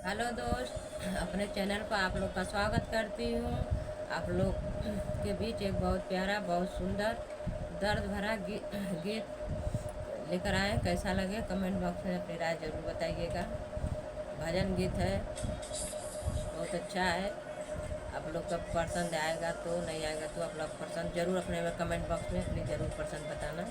Hello दोस्त, अपने channel पर आप लोग का स्वागत करती हूँ। आप लोग के बीच एक बहुत प्यारा, बहुत सुंदर, दर्द भरा गीत लेकर आए। कैसा लगे कमेंट बॉक्स में अपनी राय ज़रूर बताइएगा। भजन गीत है, बहुत अच्छा है। आप लोग का पसंद आएगा तो, नहीं आएगा तो आप लोग पसंद ज़रूर अपने में कमेंट बॉक्स में अपनी ज़रूर पसंद बताना।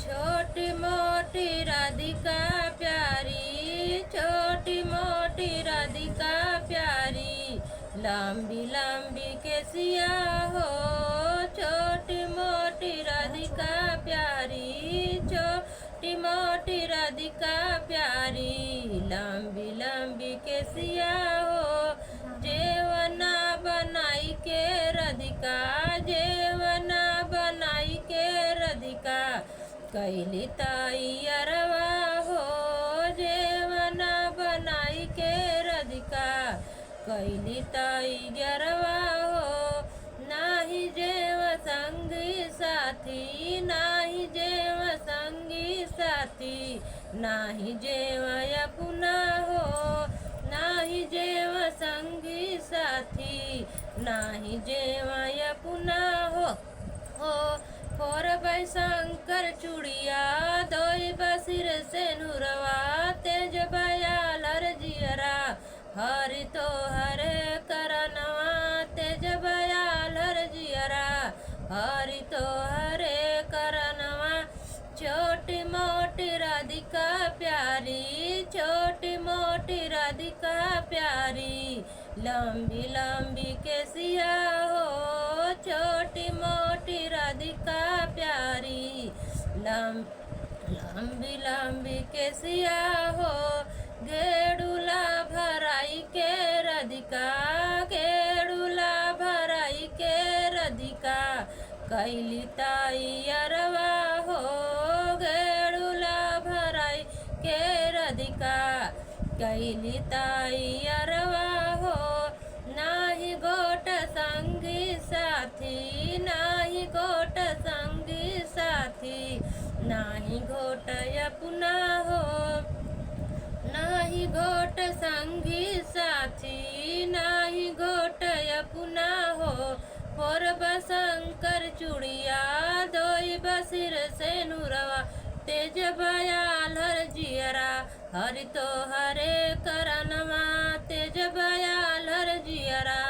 छोटी मोटी राधिका प्यारी, छोटी मोटी राधिका प्यारी, लंबी लंबी केसिया हो। छोटी मोटी राधिका प्यारी, छोटी मोटी राधिका प्यारी, लंबी लंबी केसिया हो। जेवना बनाई के राधिका, जेवना बनाई के राधिका, कैली तैयारवा हो। जेवना बनाई के राधिका, कैली तैयारवा हो। नाही जेव संगी साथी, नाही जेव संगी साथी, नाही जेव अपना हो। नाही जेव संगी साथी, नाही जेव अपना हो। फोर बाई शंकर चूड़िया, दोई बसिर से नूरवा, तेज बयालर जियरा, हरि तो हरे करनवा। तेज बयालर जियरा, हरि तो हरे करनवा। छोटी मोटी राधिका प्यारी, छोटी मोटी राधिका प्यारी, लंबी लंबी केसिया हो। छोटी मोटी राधिका प्यारी, लंबी लंबी केसिया हो। गेड़ूला भराई के राधिका, गेड़ूला भराई के राधिका, कैली तैयारवा हो। गेड़ूला भराई के राधिका, कैली तैयारवा हो। नाही गोट संगी साथी, नाही गोट संगी साथी, नाही घोट अपना हो। नाही घोट संगी साथी, नाही घोट अपना हो। फोर बशंकर चूड़िया, दोई बसिर से नूरवा, तेज बयालर जियरा, हरि तो हरे करनवा। तेज बयालर जियरा,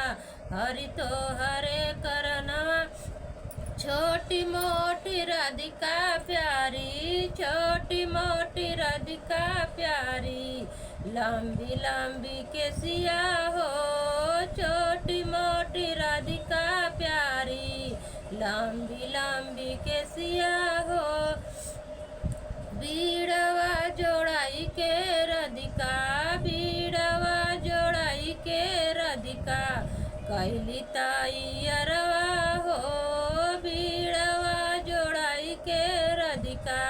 हरि तो हरे करनवा। छोटी मोटी राधिका प्यारी, छोटी मोटी राधिका प्यारी, लंबी लंबी केसिया हो। छोटी मोटी राधिका प्यारी, लंबी लंबी केसिया हो। बीड़वा जोड़ाई के राधिका, बीड़वा जोड़ाई के राधिका, कैली तैयारवा हो। बीड़वा जोड़ाई के राधिका,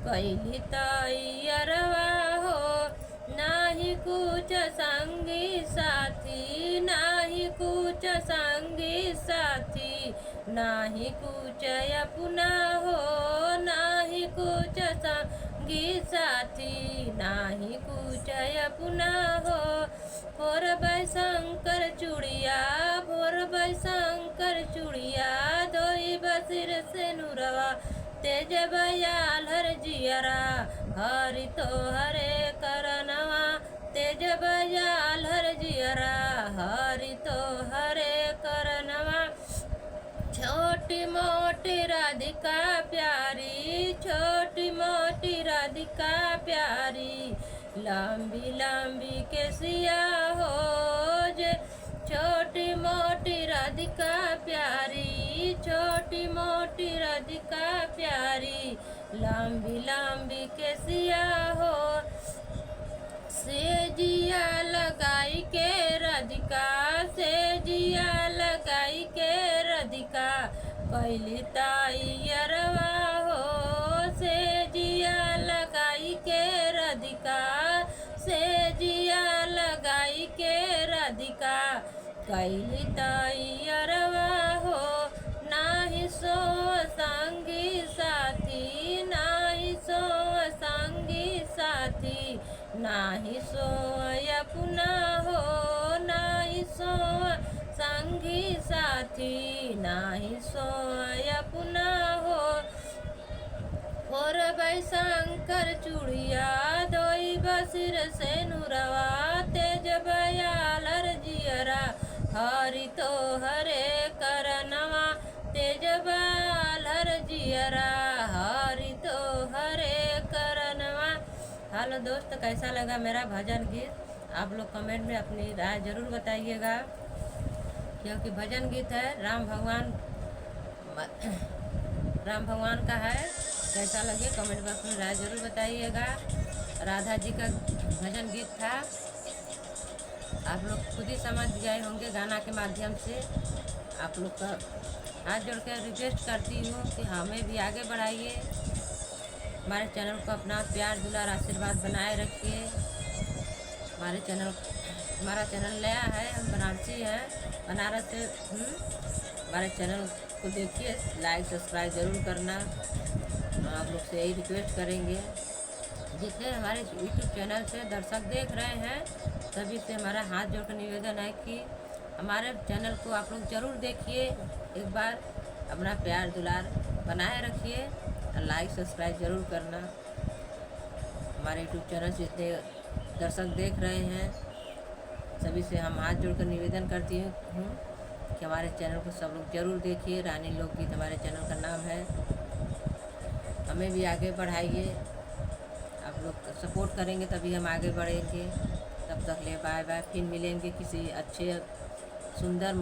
कैली तैयारवा हो। नाही कुछ संगी साथी, नाही कुछ संगी साथी, नाही कुछ अपना हो। नाही कुछ संगी साथी, नाही कुछ अपना हो। फोर बाई शंकर चूड़िया, फोर बाई शंकर चूड़िया, दोई बसिर से नूरवा, तेज बयालर जियरा, हरि तो हरे करनवा। तेज बयालर जियरा, हरि तो हरे करनवा। छोटी मोटी राधिका प्यारी, छोटी मोटी राधिका प्यारी, लंबी लंबी केसिया हो। जे छोटी मोटी राधिका प्यारी, छोटी मोटी राधिका प्यारी, लंबी लंबी केसिया हो। सेजिया लगाई के राधिका, सेजिया लगाई के राधिका, कैली तैयारवा हो। सेजिया लगाई के राधिका, सेजिया लगाई के राधिका, कैली तैयारवा हो। नाही सो संगी साथी, नाही सो संगी साथी, नाही सोय पुन्हा हो, नाही सोय संगी साथी, नाही सोय पुन्हा हो। फोरबै शंकर चूड़िया धोई बसिर से नुरवा, तेज बयालर जियरा हरि तो हरे करनवा, तेज बयालर जियरा हरि तो हरे करनवा। हेलो दोस्त, कैसा लगा मेरा भजन गीत? आप लोग कमेंट में अपनी राय जरूर बताइएगा, क्योंकि भजन गीत है राम भगवान का है। कैसा लगे कमेंट बॉक्स में राय जरूर बताइएगा। राधा जी का भजन गीत था, आप लोग खुद ही समझ गए होंगे गाना के माध्यम से। आप लोग का हाथ जोड़ कर रिक्वेस्ट करती हूँ कि हमें भी आगे बढ़ाइए, हमारे चैनल को अपना प्यार दुलार आशीर्वाद बनाए रखिए। हमारा चैनल नया है, हम बनारसी हैं, बनारस से हमारे चैनल को देखिए, लाइक सब्सक्राइब ज़रूर करना। आप लोग से यही रिक्वेस्ट करेंगे। जितने हमारे यूट्यूब चैनल से दर्शक देख रहे हैं, सभी से हमारा हाथ जोड़कर निवेदन है कि हमारे चैनल को आप लोग ज़रूर देखिए, एक बार अपना प्यार दुलार बनाए रखिए और लाइक सब्सक्राइब ज़रूर करना। हमारे यूट्यूब चैनल से जितने दर्शक देख रहे हैं, सभी से हम हाथ जोड़कर निवेदन करती हूँ कि हमारे चैनल को सब लोग ज़रूर देखिए। रानी लोकगीत हमारे चैनल का नाम है, हमें भी आगे बढ़ाइए। आप लोग सपोर्ट करेंगे तभी हम आगे बढ़ेंगे। तब तक ले बाय बाय, फिर मिलेंगे किसी अच्छे सुंदर